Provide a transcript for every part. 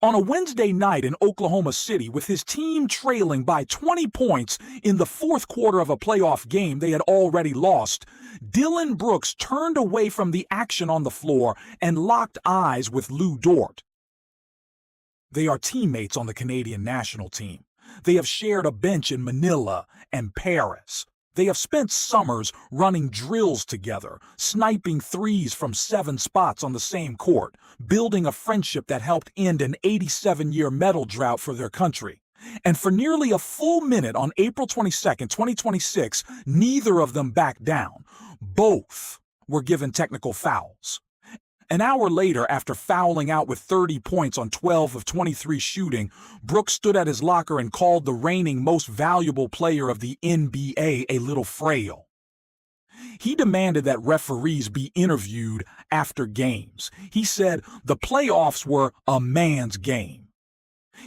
On a Wednesday night in Oklahoma City, with his team trailing by 20 points in the fourth quarter of a playoff game they had already lost, Dillon Brooks turned away from the action on the floor and locked eyes with Lu Dort. They are teammates on the Canadian national team. They have shared a bench in Manila and Paris. They have spent summers running drills together, sniping threes from 7 spots on the same court, building a friendship that helped end an 87-year medal drought for their country. And for nearly a full minute on April 22, 2026, neither of them backed down. Both were given technical fouls. An hour later, after fouling out with 30 points on 12 of 23 shooting, Brooks stood at his locker and called the reigning most valuable player of the NBA a little frail. He demanded that referees be interviewed after games. He said the playoffs were a man's game.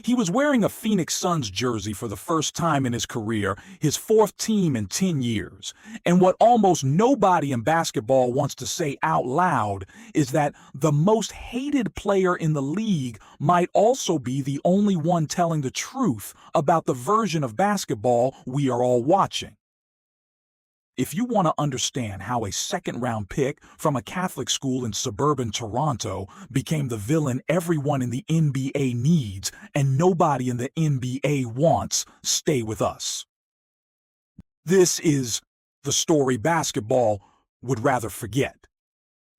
He was wearing a Phoenix Suns jersey for the first time in his career, his 4th team in 10 years. And what almost nobody in basketball wants to say out loud is that the most hated player in the league might also be the only one telling the truth about the version of basketball we are all watching. If you want to understand how a second-round pick from a Catholic school in suburban Toronto became the villain everyone in the NBA needs and nobody in the NBA wants, stay with us. This is the story basketball would rather forget.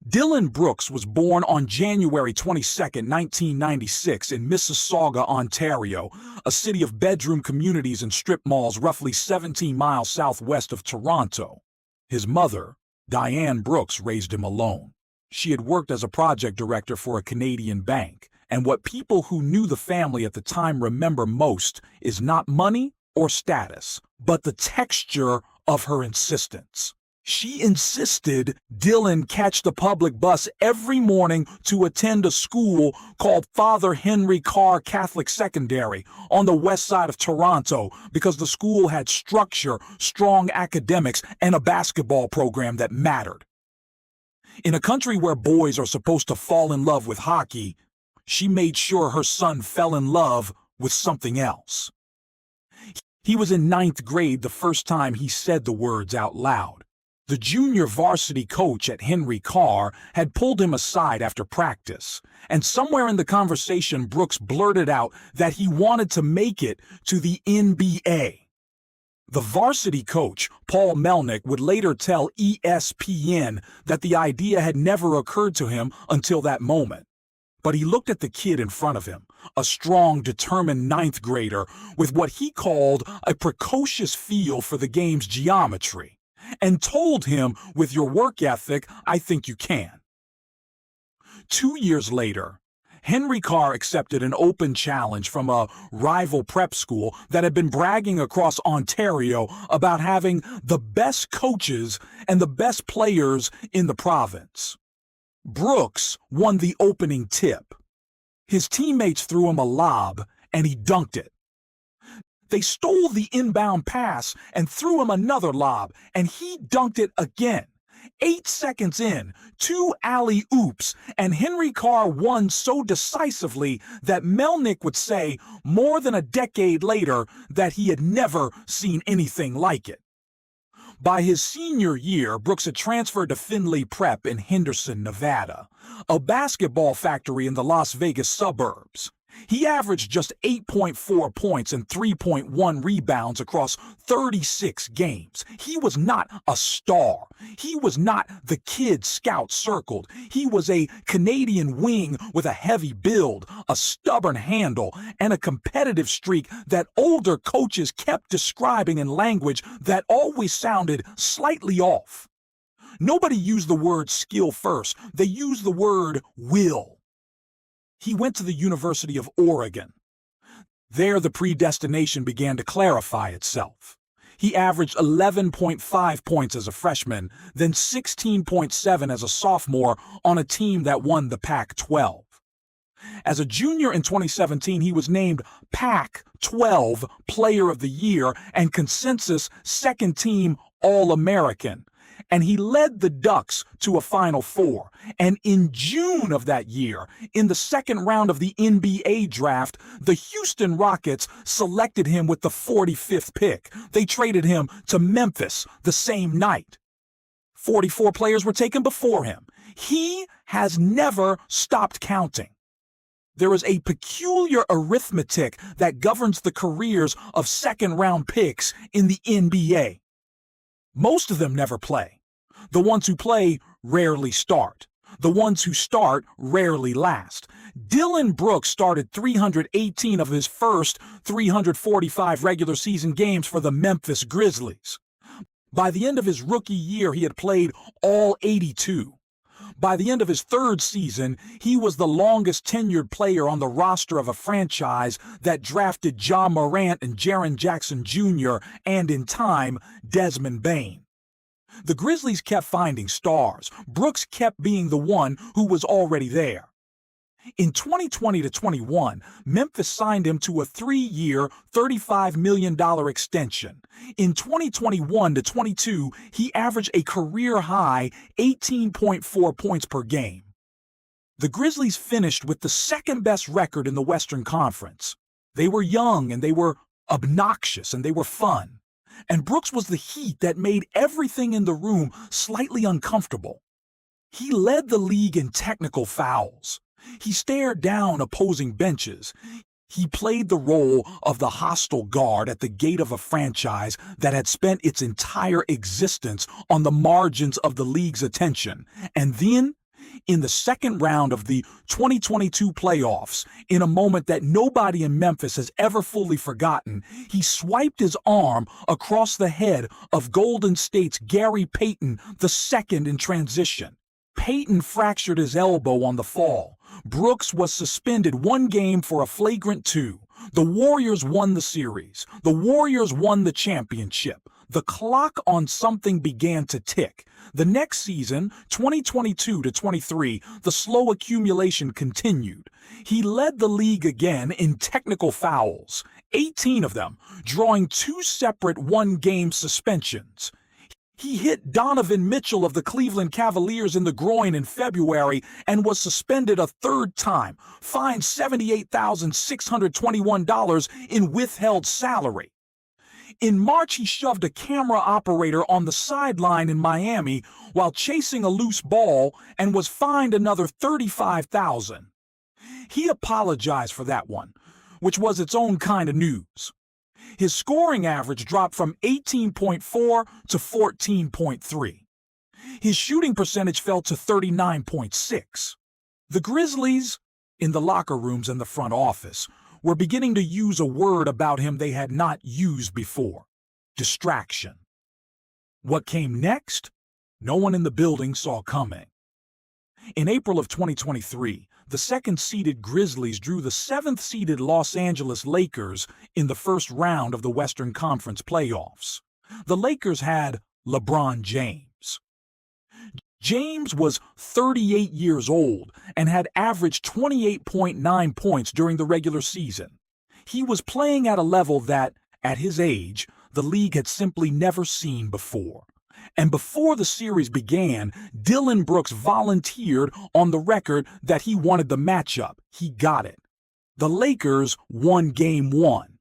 Dillon Brooks was born on January 22, 1996 in Mississauga, Ontario, a city of bedroom communities and strip malls roughly 17 miles southwest of Toronto. His mother, Diane Brooks, raised him alone. She had worked as a project director for a Canadian bank, and what people who knew the family at the time remember most is not money or status, but the texture of her insistence. She insisted Dillon catch the public bus every morning to attend a school called Father Henry Carr Catholic Secondary on the west side of Toronto because the school had structure, strong academics, and a basketball program that mattered. In a country where boys are supposed to fall in love with hockey, she made sure her son fell in love with something else. He was in 9th grade the first time he said the words out loud. The junior varsity coach at Henry Carr had pulled him aside after practice, and somewhere in the conversation Brooks blurted out that he wanted to make it to the NBA. The varsity coach, Paul Melnick, would later tell ESPN that the idea had never occurred to him until that moment. But he looked at the kid in front of him, a strong, determined 9th grader with what he called a precocious feel for the game's geometry, and told him, with your work ethic, I think you can. 2 years later, Henry Carr accepted an open challenge from a rival prep school that had been bragging across Ontario about having the best coaches and the best players in the province. Brooks won the opening tip. His teammates threw him a lob, and he dunked it. They stole the inbound pass and threw him another lob, and he dunked it again. 8 seconds in, 2 alley-oops, and Henry Carr won so decisively that Melnick would say more than a decade later that he had never seen anything like it. By his senior year, Brooks had transferred to Findlay Prep in Henderson, Nevada, a basketball factory in the Las Vegas suburbs. He averaged just 8.4 points and 3.1 rebounds across 36 games. He was not a star. He was not the kid scout circled. He was a Canadian wing with a heavy build, a stubborn handle, and a competitive streak that older coaches kept describing in language that always sounded slightly off. Nobody used the word skill first. They used the word will. He went to the University of Oregon. There, the predestination began to clarify itself. He averaged 11.5 points as a freshman, then 16.7 as a sophomore on a team that won the Pac-12. As a junior in 2017, he was named Pac-12 Player of the Year and consensus second-team All-American. and he led the Ducks to a Final Four. And in June of that year, in the second round of the NBA draft, the Houston Rockets selected him with the 45th pick. They traded him to Memphis the same night. 44 players were taken before him. He has never stopped counting. There is a peculiar arithmetic that governs the careers of second-round picks in the NBA. Most of them never play. The ones who play rarely start. The ones who start rarely last. Dillon Brooks started 318 of his first 345 regular season games for the Memphis Grizzlies. By the end of his rookie year, he had played all 82. By the end of his third season, he was the longest-tenured player on the roster of a franchise that drafted Ja Morant and Jaren Jackson Jr. and, in time, Desmond Bane. The Grizzlies kept finding stars. Brooks kept being the one who was already there. In 2020-21, Memphis signed him to a 3-year, $35 million extension. In 2021-22, he averaged a career-high 18.4 points per game. The Grizzlies finished with the second-best record in the Western Conference. They were young, and they were obnoxious, and they were fun. And Brooks was the heat that made everything in the room slightly uncomfortable. He led the league in technical fouls. He stared down opposing benches. He played the role of the hostile guard at the gate of a franchise that had spent its entire existence on the margins of the league's attention. And then, in the second round of the 2022 playoffs, in a moment that nobody in Memphis has ever fully forgotten, he swiped his arm across the head of Golden State's Gary Payton II in transition. Payton fractured his elbow on the fall. Brooks was suspended 1 game for a flagrant 2. The Warriors won the series. The Warriors won the championship. The clock on something began to tick. The next season, 2022-23, the slow accumulation continued. He led the league again in technical fouls, 18 of them, drawing 2 separate 1-game suspensions. He hit Donovan Mitchell of the Cleveland Cavaliers in the groin in February and was suspended a 3rd time, fined $78,621 in withheld salary. In March, he shoved a camera operator on the sideline in Miami while chasing a loose ball and was fined another $35,000. He apologized for that one, which was its own kind of news. His scoring average dropped from 18.4 to 14.3. His shooting percentage fell to 39.6. The Grizzlies, in the locker rooms and the front office, were beginning to use a word about him they had not used before: distraction. What came next? No one in the building saw coming. In April of 2023, the second-seeded Grizzlies drew the 7th-seeded Los Angeles Lakers in the first round of the Western Conference playoffs. The Lakers had LeBron James. James was 38 years old and had averaged 28.9 points during the regular season. He was playing at a level that, at his age, the league had simply never seen before. And before the series began, Dillon Brooks volunteered on the record that he wanted the matchup. He got it. The Lakers won Game 1.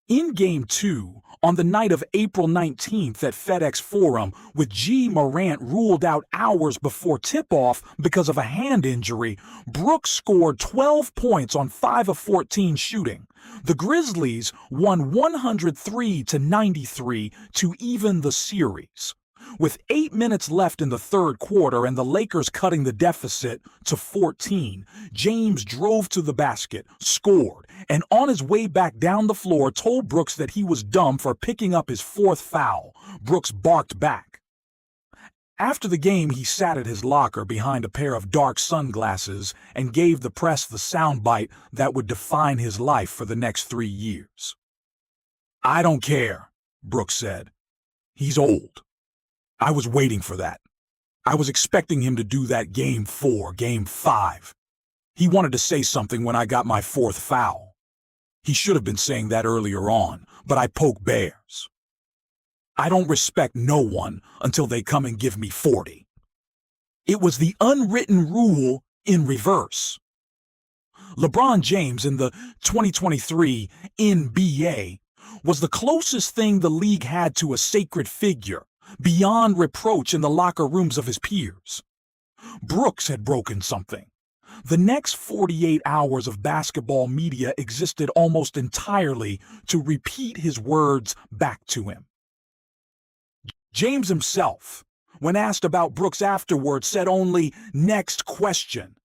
In Game 2, on the night of April 19th at FedEx Forum, with Ja Morant ruled out hours before tip-off because of a hand injury, Brooks scored 12 points on 5 of 14 shooting. The Grizzlies won 103-93 to even the series. With 8 minutes left in the third quarter and the Lakers cutting the deficit to 14, James drove to the basket, scored, and on his way back down the floor told Brooks that he was dumb for picking up his 4th foul. Brooks barked back. After the game, he sat at his locker behind a pair of dark sunglasses and gave the press the soundbite that would define his life for the next 3 years. "I don't care," Brooks said. "He's old. I was waiting for that. I was expecting him to do that Game 4, Game 5. He wanted to say something when I got my 4th foul. He should have been saying that earlier on, but I poke bears." I don't respect no one until they come and give me 40. It was the unwritten rule in reverse. LeBron James in the 2023 NBA was the closest thing the league had to a sacred figure, beyond reproach in the locker rooms of his peers. Brooks had broken something. The next 48 hours of basketball media existed almost entirely to repeat his words back to him. James himself, when asked about Brooks afterward, said only, "Next question."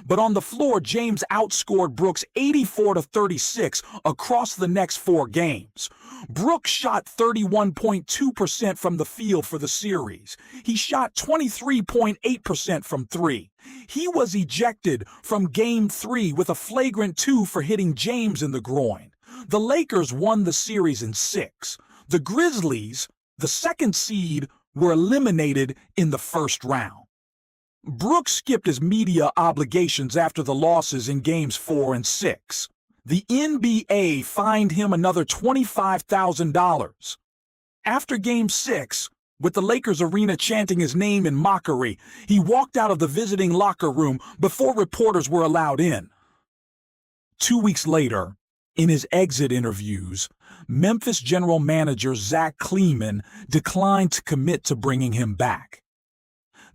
But on the floor, James outscored Brooks 84-36 across the next 4 games. Brooks shot 31.2% from the field for the series. He shot 23.8% from 3. He was ejected from Game 3 with a flagrant 2 for hitting James in the groin. The Lakers won the series in 6. The Grizzlies, the second seed, were eliminated in the first round. Brooks skipped his media obligations after the losses in Games 4 and 6. The NBA fined him another $25,000. After Game 6, with the Lakers arena chanting his name in mockery, he walked out of the visiting locker room before reporters were allowed in. 2 weeks later, in his exit interviews, Memphis general manager Zach Kleiman declined to commit to bringing him back.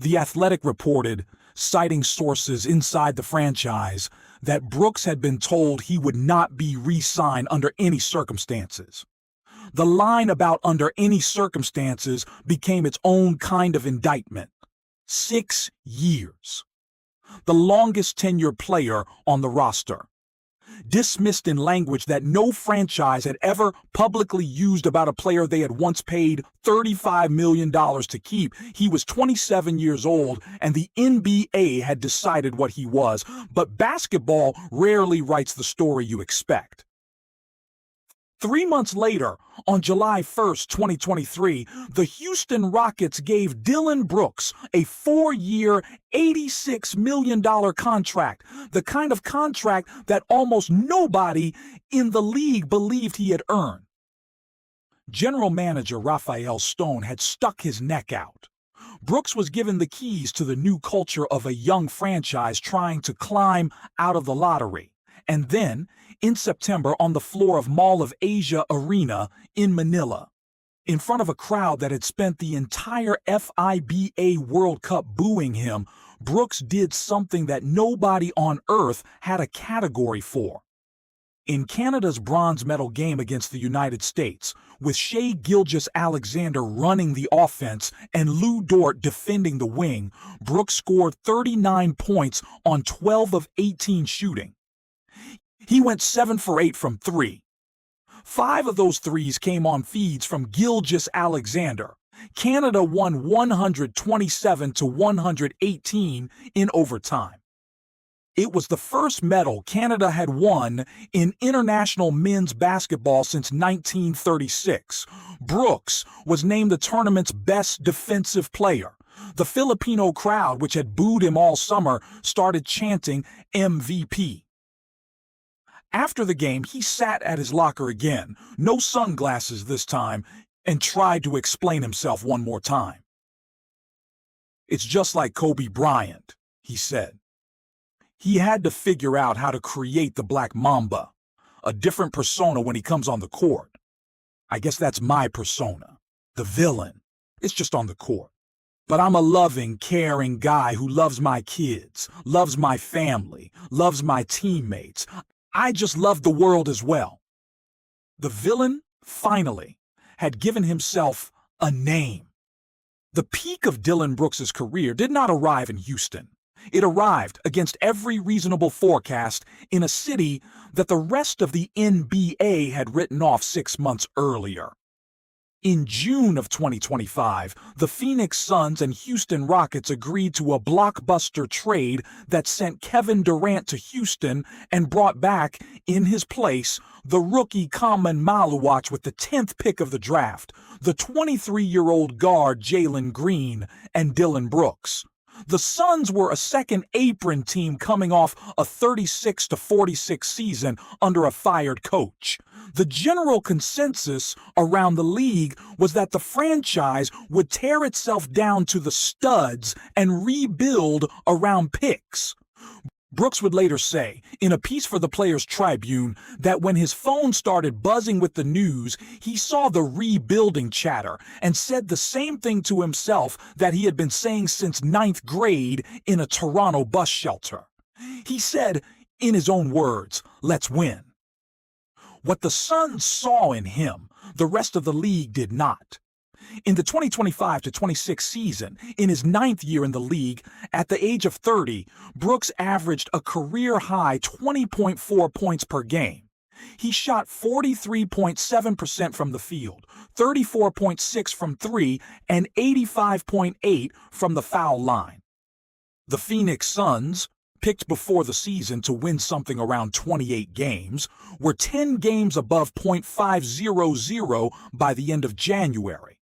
The Athletic reported, citing sources inside the franchise, that Brooks had been told he would not be re-signed under any circumstances. The line about "under any circumstances" became its own kind of indictment. 6 years. The longest-tenured player on the roster. Dismissed in language that no franchise had ever publicly used about a player they had once paid $35 million to keep. He was 27 years old, and the NBA had decided what he was, but basketball rarely writes the story you expect. 3 months later, on July 1st, 2023, the Houston Rockets gave Dillon Brooks a 4-year, $86 million contract, the kind of contract that almost nobody in the league believed he had earned. General manager Rafael Stone had stuck his neck out. Brooks was given the keys to the new culture of a young franchise trying to climb out of the lottery. And then, in September, on the floor of Mall of Asia Arena in Manila, in front of a crowd that had spent the entire FIBA World Cup booing him, Brooks did something that nobody on earth had a category for. In Canada's bronze medal game against the United States, with Shai Gilgeous-Alexander running the offense and Lu Dort defending the wing, Brooks scored 39 points on 12 of 18 shooting. He went 7 for 8 from 3. 5 of those threes came on feeds from Gilgeous-Alexander. Canada won 127-118 in overtime. It was the first medal Canada had won in international men's basketball since 1936. Brooks was named the tournament's best defensive player. The Filipino crowd, which had booed him all summer, started chanting MVP. After the game, he sat at his locker again, no sunglasses this time, and tried to explain himself one more time. "It's just like Kobe Bryant," he said. He had to figure out how to create the Black Mamba, a different persona when he comes on the court. I guess that's my persona, the villain. It's just on the court. But I'm a loving, caring guy who loves my kids, loves my family, loves my teammates. I just love the world as well. The villain, finally, had given himself a name. The peak of Dillon Brooks' career did not arrive in Houston. It arrived, against every reasonable forecast, in a city that the rest of the NBA had written off 6 months earlier. In June of 2025, the Phoenix Suns and Houston Rockets agreed to a blockbuster trade that sent Kevin Durant to Houston and brought back, in his place, the rookie Kaman Maluach with the 10th pick of the draft, the 23-year-old guard Jalen Green, and Dillon Brooks. The Suns were a second apron team coming off a 36-46 season under a fired coach. The general consensus around the league was that the franchise would tear itself down to the studs and rebuild around picks. Brooks would later say, in a piece for the Players Tribune, that when his phone started buzzing with the news, he saw the rebuilding chatter and said the same thing to himself that he had been saying since ninth grade in a Toronto bus shelter. He said, in his own words, "Let's win." What the Suns saw in him, the rest of the league did not. In the 2025-26 season, in his ninth year in the league, at the age of 30, Brooks averaged a career-high 20.4 points per game. He shot 43.7% from the field, 34.6% from three, and 85.8% from the foul line. The Phoenix Suns, picked before the season to win something around 28 games, were 10 games above .500 by the end of January.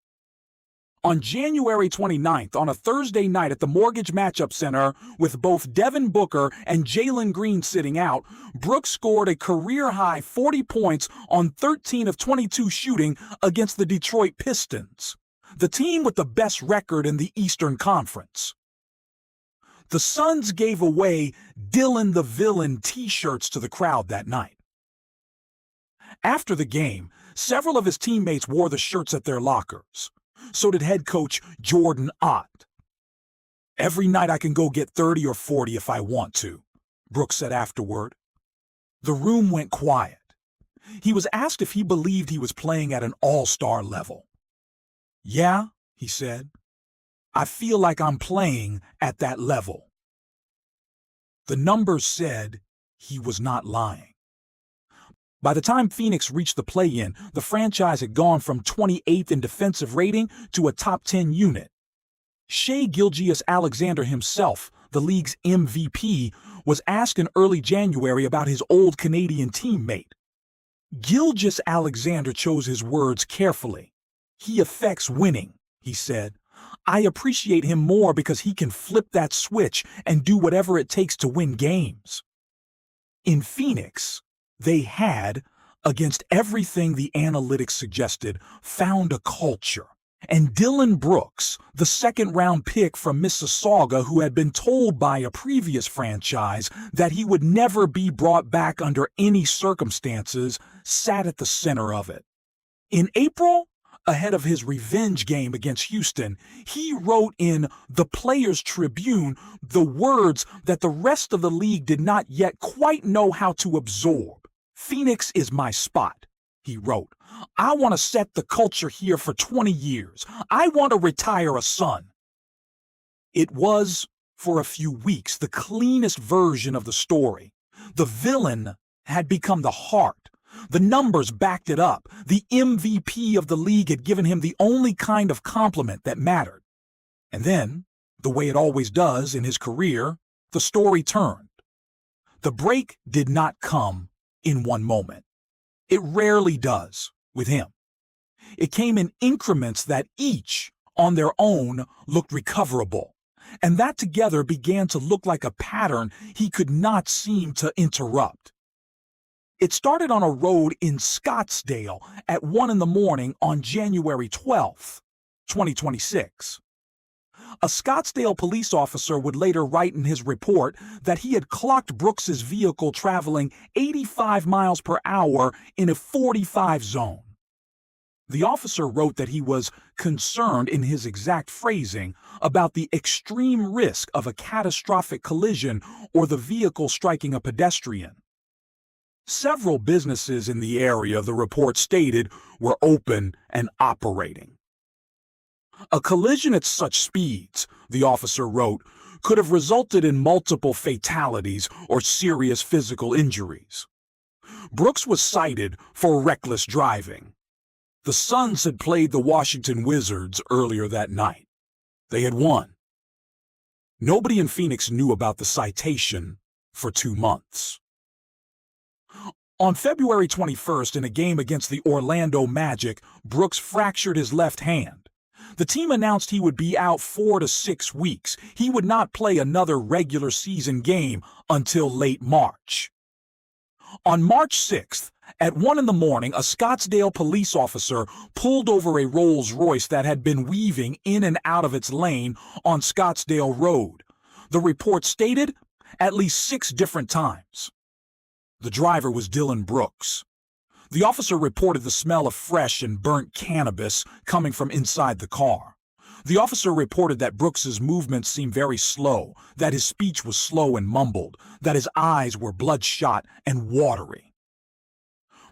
On January 29th, on a Thursday night at the Mortgage Matchup Center, with both Devin Booker and Jalen Green sitting out, Brooks scored a career-high 40 points on 13 of 22 shooting against the Detroit Pistons, the team with the best record in the Eastern Conference. The Suns gave away Dillon the Villain t-shirts to the crowd that night. After the game, several of his teammates wore the shirts at their lockers. So did head coach Jordan Ott. "Every night I can go get 30 or 40 if I want to," Brooks said afterward. The room went quiet. He was asked if he believed he was playing at an all-star level. "Yeah," he said. "I feel like I'm playing at that level." The numbers said he was not lying. By the time Phoenix reached the play-in, the franchise had gone from 28th in defensive rating to a top 10 unit. Shai Gilgeous-Alexander himself, the league's MVP, was asked in early January about his old Canadian teammate. Gilgeous-Alexander chose his words carefully. "He affects winning," he said. "I appreciate him more because he can flip that switch and do whatever it takes to win games." In Phoenix, they had, against everything the analytics suggested, found a culture. And Dillon Brooks, the second-round pick from Mississauga who had been told by a previous franchise that he would never be brought back under any circumstances, sat at the center of it. In April, ahead of his revenge game against Houston, he wrote in the Players Tribune the words that the rest of the league did not yet quite know how to absorb. "Phoenix is my spot," he wrote. "I want to set the culture here for 20 years. I want to retire a Sun." It was, for a few weeks, the cleanest version of the story. The villain had become the heart. The numbers backed it up. The MVP of the league had given him the only kind of compliment that mattered. And then, the way it always does in his career, the story turned. The break did not come in one moment. It rarely does with him. It came in increments that each, on their own, looked recoverable, and that together began to look like a pattern he could not seem to interrupt. It started on a road in Scottsdale at 1 a.m. on January 12th, 2026. A Scottsdale police officer would later write in his report that he had clocked Brooks's vehicle traveling 85 miles per hour in a 45 zone. The officer wrote that he was concerned, in his exact phrasing, about the extreme risk of a catastrophic collision or the vehicle striking a pedestrian. Several businesses in the area, the report stated, were open and operating. A collision at such speeds, the officer wrote, could have resulted in multiple fatalities or serious physical injuries. Brooks was cited for reckless driving. The Suns had played the Washington Wizards earlier that night. They had won. Nobody in Phoenix knew about the citation for 2 months. On February 21st, in a game against the Orlando Magic, Brooks fractured his left hand. The team announced he would be out 4 to 6 weeks. He would not play another regular season game until late March. On March 6th, at 1 in the morning, a Scottsdale police officer pulled over a Rolls-Royce that had been weaving in and out of its lane on Scottsdale Road. The report stated at least 6 different times. The driver was Dillon Brooks. The officer reported the smell of fresh and burnt cannabis coming from inside the car. The officer reported that Brooks's movements seemed very slow, that his speech was slow and mumbled, that his eyes were bloodshot and watery.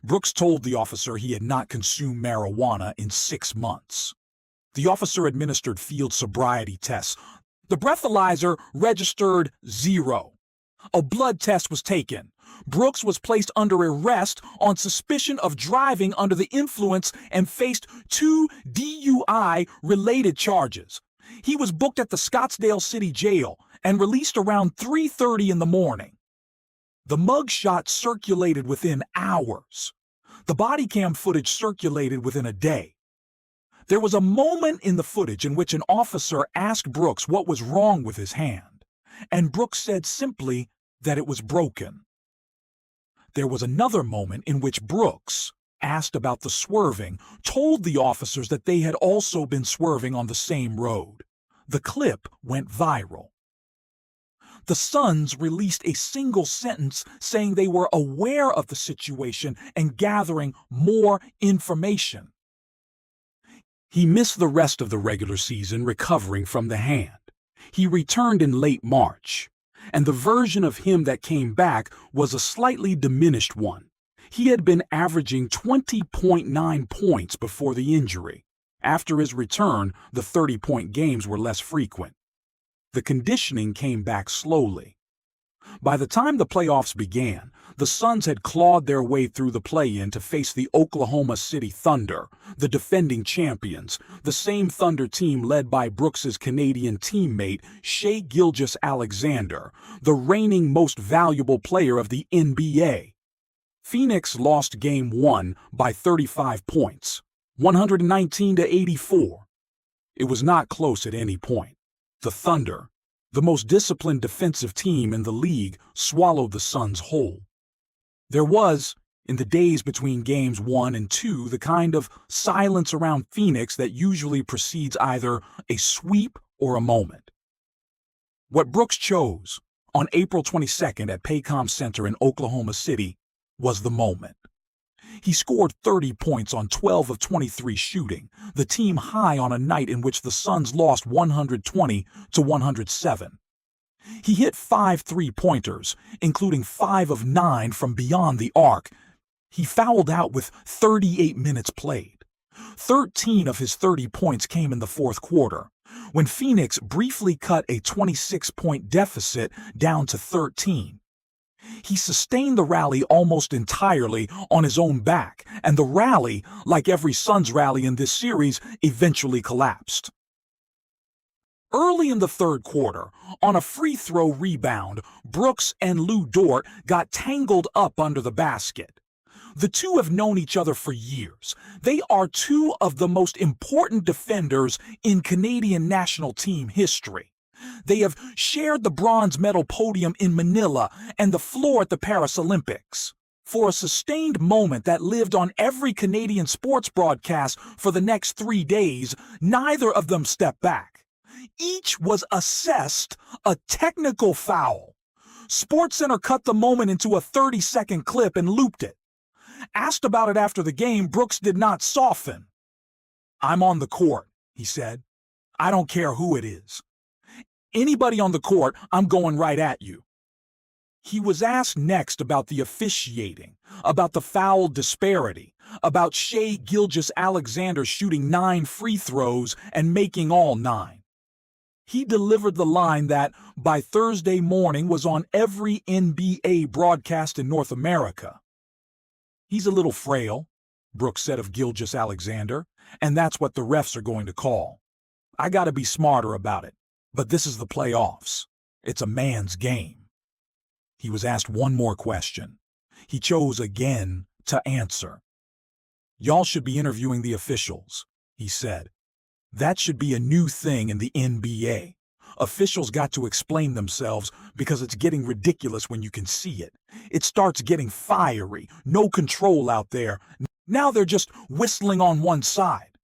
Brooks told the officer he had not consumed marijuana in 6 months. The officer administered field sobriety tests. The breathalyzer registered 0. A blood test was taken. Brooks was placed under arrest on suspicion of driving under the influence and faced 2 DUI-related charges. He was booked at the Scottsdale City Jail and released around 3:30 in the morning. The mugshot circulated within hours. The body cam footage circulated within a day. There was a moment in the footage in which an officer asked Brooks what was wrong with his hand, and Brooks said simply that it was broken. There was another moment in which Brooks, asked about the swerving, told the officers that they had also been swerving on the same road. The clip went viral. The Suns released a single sentence saying they were aware of the situation and gathering more information. He missed the rest of the regular season recovering from the hand. He returned in late March, and the version of him that came back was a slightly diminished one. He had been averaging 20.9 points before the injury. After his return, the 30-point games were less frequent. The conditioning came back slowly. By the time the playoffs began, the Suns had clawed their way through the play-in to face the Oklahoma City Thunder, the defending champions, the same Thunder team led by Brooks's Canadian teammate Shai Gilgeous-Alexander, the reigning most valuable player of the NBA. Phoenix lost Game 1 by 35 points, 119-84. It was not close at any point. The Thunder, the most disciplined defensive team in the league, swallowed the Suns whole. There was, in the days between Games 1 and 2, the kind of silence around Phoenix that usually precedes either a sweep or a moment. What Brooks chose on April 22nd at Paycom Center in Oklahoma City was the moment. He scored 30 points on 12 of 23 shooting, the team high on a night in which the Suns lost 120-107. He hit 5 three-pointers, including 5 of 9 from beyond the arc. He fouled out with 38 minutes played. 13 of his 30 points came in the fourth quarter, when Phoenix briefly cut a 26-point deficit down to 13. He sustained the rally almost entirely on his own back, and the rally, like every Suns rally in this series, eventually collapsed. Early in the third quarter, on a free throw rebound, Brooks and Lu Dort got tangled up under the basket. The two have known each other for years. They are two of the most important defenders in Canadian national team history. They have shared the bronze medal podium in Manila and the floor at the Paris Olympics. For a sustained moment that lived on every Canadian sports broadcast for the next 3 days, neither of them stepped back. Each was assessed a technical foul. SportsCenter cut the moment into a 30-second clip and looped it. Asked about it after the game, Brooks did not soften. "I'm on the court," he said. "I don't care who it is. Anybody on the court, I'm going right at you." He was asked next about the officiating, about the foul disparity, about Shai Gilgeous-Alexander shooting 9 free throws and making all 9. He delivered the line that, by Thursday morning, was on every NBA broadcast in North America. "He's a little frail," Brooks said of Gilgeous-Alexander, "and that's what the refs are going to call. I got to be smarter about it. But this is the playoffs. It's a man's game." He was asked one more question. He chose again to answer. "Y'all should be interviewing the officials," he said. That should be a new thing in the NBA. Officials got to explain themselves because it's getting ridiculous when you can see it. It starts getting fiery, no control out there. Now they're just whistling on one side.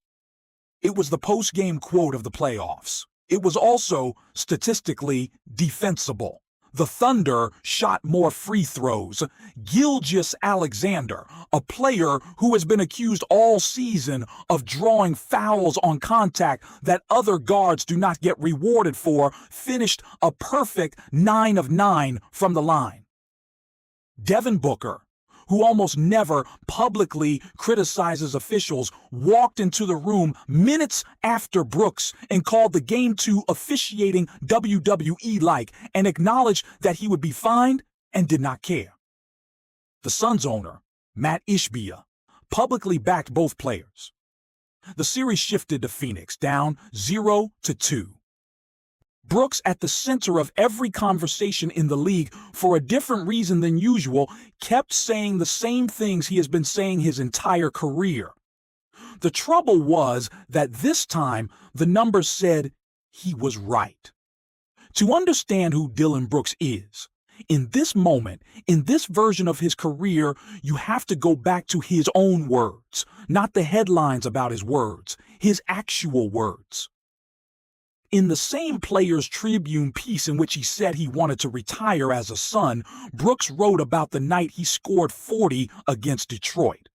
It was the post-game quote of the playoffs. It was also statistically defensible. The Thunder shot more free throws. Gilgeous-Alexander, a player who has been accused all season of drawing fouls on contact that other guards do not get rewarded for, finished a perfect 9 of 9 from the line. Devin Booker, who almost never publicly criticizes officials, walked into the room minutes after Brooks and called the game too officiating WWE-like and acknowledged that he would be fined and did not care. The Suns owner, Matt Ishbia, publicly backed both players. The series shifted to Phoenix, down 0-2. Brooks, at the center of every conversation in the league for a different reason than usual, kept saying the same things he has been saying his entire career. The trouble was that this time the numbers said he was right. To understand who Dillon Brooks is, in this moment, in this version of his career, you have to go back to his own words, not the headlines about his words, his actual words. In the same Players Tribune piece in which he said he wanted to retire as a Sun, Brooks wrote about the night he scored 40 against Detroit.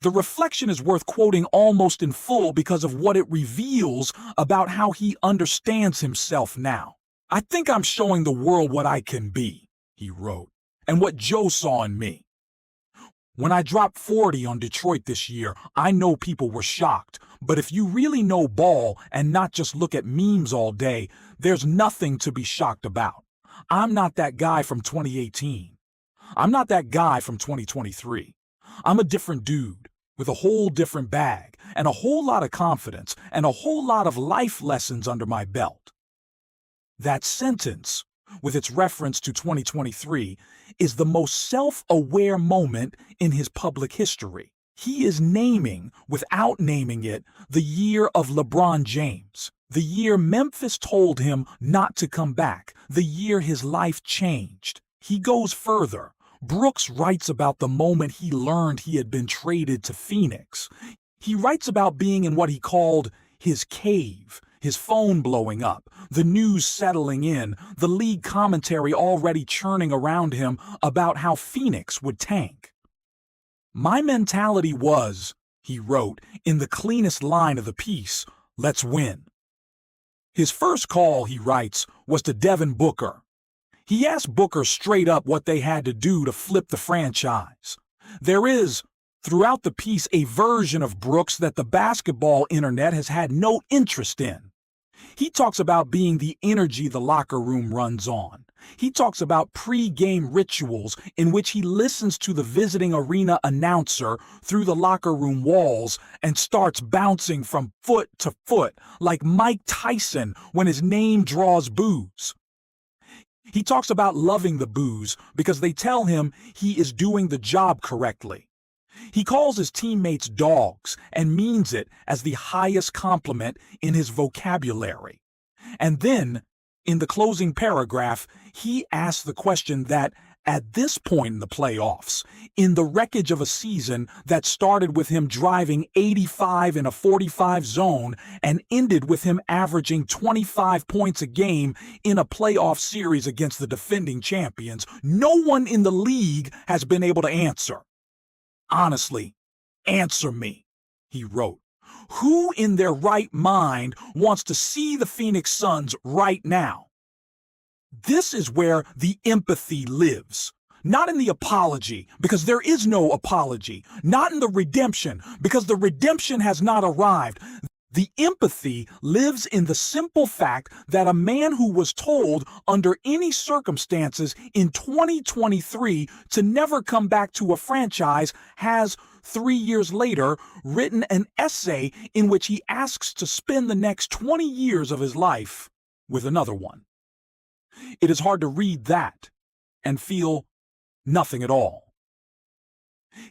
The reflection is worth quoting almost in full because of what it reveals about how he understands himself now. "I think I'm showing the world what I can be," he wrote, "and what Joe saw in me. When I dropped 40 on Detroit this year, I know people were shocked. But if you really know ball and not just look at memes all day, there's nothing to be shocked about. I'm not that guy from 2018. I'm not that guy from 2023. I'm a different dude with a whole different bag and a whole lot of confidence and a whole lot of life lessons under my belt." That sentence, with its reference to 2023, is the most self-aware moment in his public history. He is naming, without naming it, the year of LeBron James, the year Memphis told him not to come back, the year his life changed. He goes further. Brooks writes about the moment he learned he had been traded to Phoenix. He writes about being in what he called his cave, his phone blowing up, the news settling in, the league commentary already churning around him about how Phoenix would tank. "My mentality was," he wrote in the cleanest line of the piece, "let's win." His first call, he writes, was to Devin Booker. He asked Booker straight up what they had to do to flip the franchise. There is, throughout the piece, a version of Brooks that the basketball internet has had no interest in. He talks about being the energy the locker room runs on. He talks about pre-game rituals in which he listens to the visiting arena announcer through the locker room walls and starts bouncing from foot to foot like Mike Tyson when his name draws boos. He talks about loving the boos because they tell him he is doing the job correctly. He calls his teammates dogs and means it as the highest compliment in his vocabulary. And then, in the closing paragraph, he asks the question that, at this point in the playoffs, in the wreckage of a season that started with him driving 85 in a 45 zone and ended with him averaging 25 points a game in a playoff series against the defending champions, no one in the league has been able to answer. "Honestly, answer me," he wrote. "Who in their right mind wants to see the Phoenix Suns right now?" This is where the empathy lives. Not in the apology, because there is no apology. Not in the redemption, because the redemption has not arrived. The empathy lives in the simple fact that a man who was told under any circumstances in 2023 to never come back to a franchise has, 3 years later, written an essay in which he asks to spend the next 20 years of his life with another one. It is hard to read that and feel nothing at all.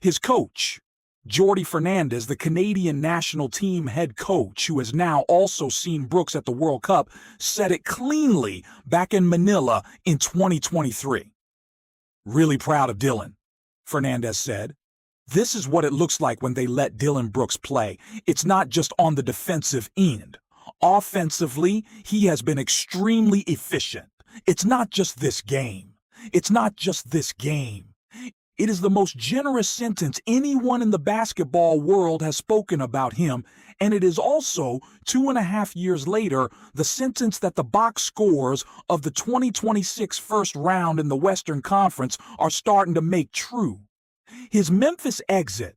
His coach, Jordi Fernandez, the Canadian national team head coach, who has now also seen Brooks at the World Cup, said it cleanly back in Manila in 2023. "Really proud of Dillon," Fernandez said. "This is what it looks like when they let Dillon Brooks play. It's not just on the defensive end. Offensively, he has been extremely efficient. It's not just this game. It's not just this game. It is the most generous sentence anyone in the basketball world has spoken about him, and it is also, 2.5 years later, the sentence that the box scores of the 2026 first round in the Western Conference are starting to make true. His Memphis exit,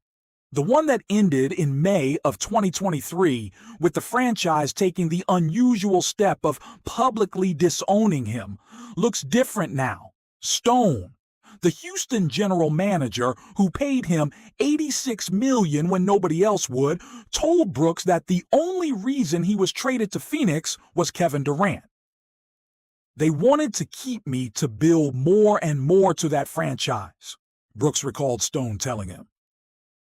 the one that ended in May of 2023, with the franchise taking the unusual step of publicly disowning him, looks different now. Stone, the Houston general manager who paid him $86 million when nobody else would, told Brooks that the only reason he was traded to Phoenix was Kevin Durant. "They wanted to keep me to build more and more to that franchise," Brooks recalled Stone telling him.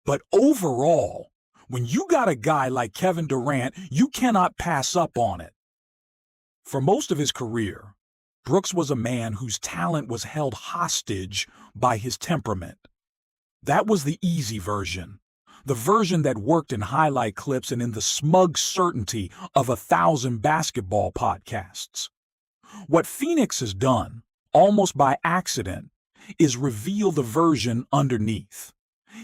"But overall, when you got a guy like Kevin Durant, you cannot pass up on it." For most of his career, Brooks was a man whose talent was held hostage by his temperament. That was the easy version, the version that worked in highlight clips and in the smug certainty of 1,000 basketball podcasts. What Phoenix has done, almost by accident, is reveal the version underneath.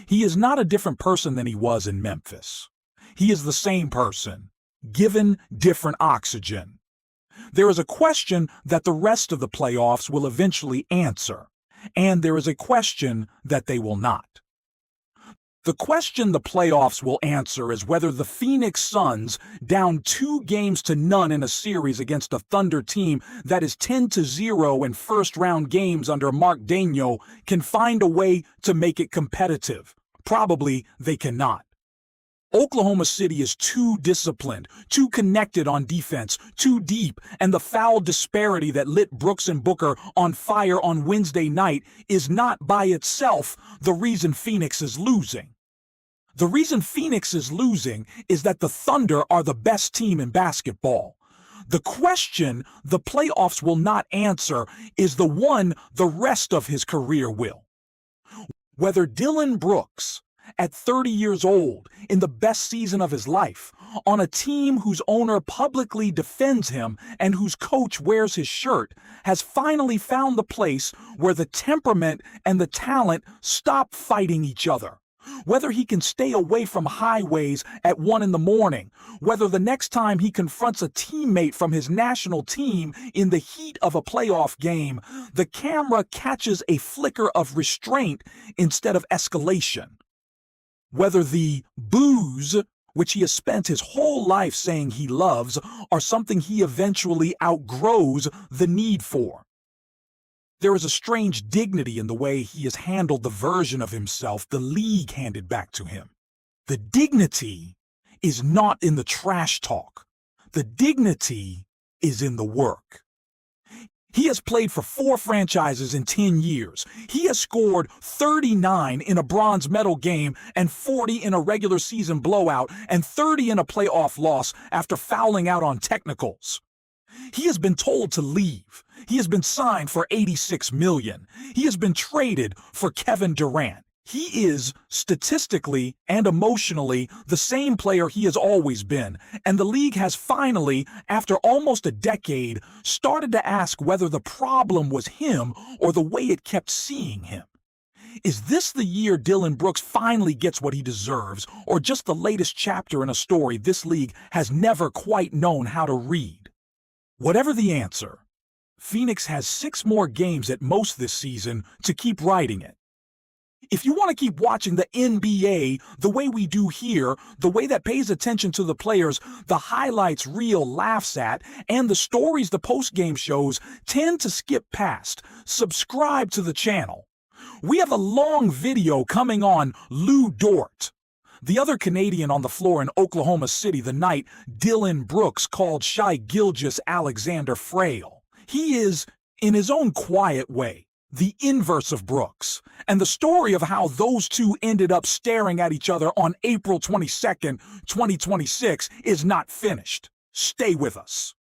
He is not a different person than he was in Memphis. He is the same person, given different oxygen. There is a question that the rest of the playoffs will eventually answer, and there is a question that they will not. The question the playoffs will answer is whether the Phoenix Suns, down 2-0 in a series against a Thunder team that is 10-0 in first-round games under Mark Daigneault, can find a way to make it competitive. Probably they cannot. Oklahoma City is too disciplined, too connected on defense, too deep, and the foul disparity that lit Brooks and Booker on fire on Wednesday night is not by itself the reason Phoenix is losing. The reason Phoenix is losing is that the Thunder are the best team in basketball. The question the playoffs will not answer is the one the rest of his career will. Whether Dillon Brooks, at 30 years old, in the best season of his life, on a team whose owner publicly defends him and whose coach wears his shirt, has finally found the place where the temperament and the talent stop fighting each other. Whether he can stay away from highways at 1 a.m, whether the next time he confronts a teammate from his national team in the heat of a playoff game, the camera catches a flicker of restraint instead of escalation. Whether the boos, which he has spent his whole life saying he loves, are something he eventually outgrows the need for. There is a strange dignity in the way he has handled the version of himself the league handed back to him. The dignity is not in the trash talk. The dignity is in the work. He has played for 4 franchises in 10 years. He has scored 39 in a bronze medal game and 40 in a regular season blowout and 30 in a playoff loss after fouling out on technicals. He has been told to leave. He has been signed for $86 million. He has been traded for Kevin Durant. He is, statistically and emotionally, the same player he has always been, and the league has finally, after almost a decade, started to ask whether the problem was him or the way it kept seeing him. Is this the year Dillon Brooks finally gets what he deserves, or just the latest chapter in a story this league has never quite known how to read? Whatever the answer, Phoenix has 6 more games at most this season to keep writing it. If you want to keep watching the NBA the way we do here, the way that pays attention to the players the highlights reel laughs at, and the stories the post-game shows tend to skip past, subscribe to the channel. We have a long video coming on Lu Dort, the other Canadian on the floor in Oklahoma City the night Dillon Brooks called Shai Gilgeous-Alexander frail. He is, in his own quiet way, the inverse of Brooks, and the story of how those two ended up staring at each other on April 22nd, 2026 is not finished. Stay with us.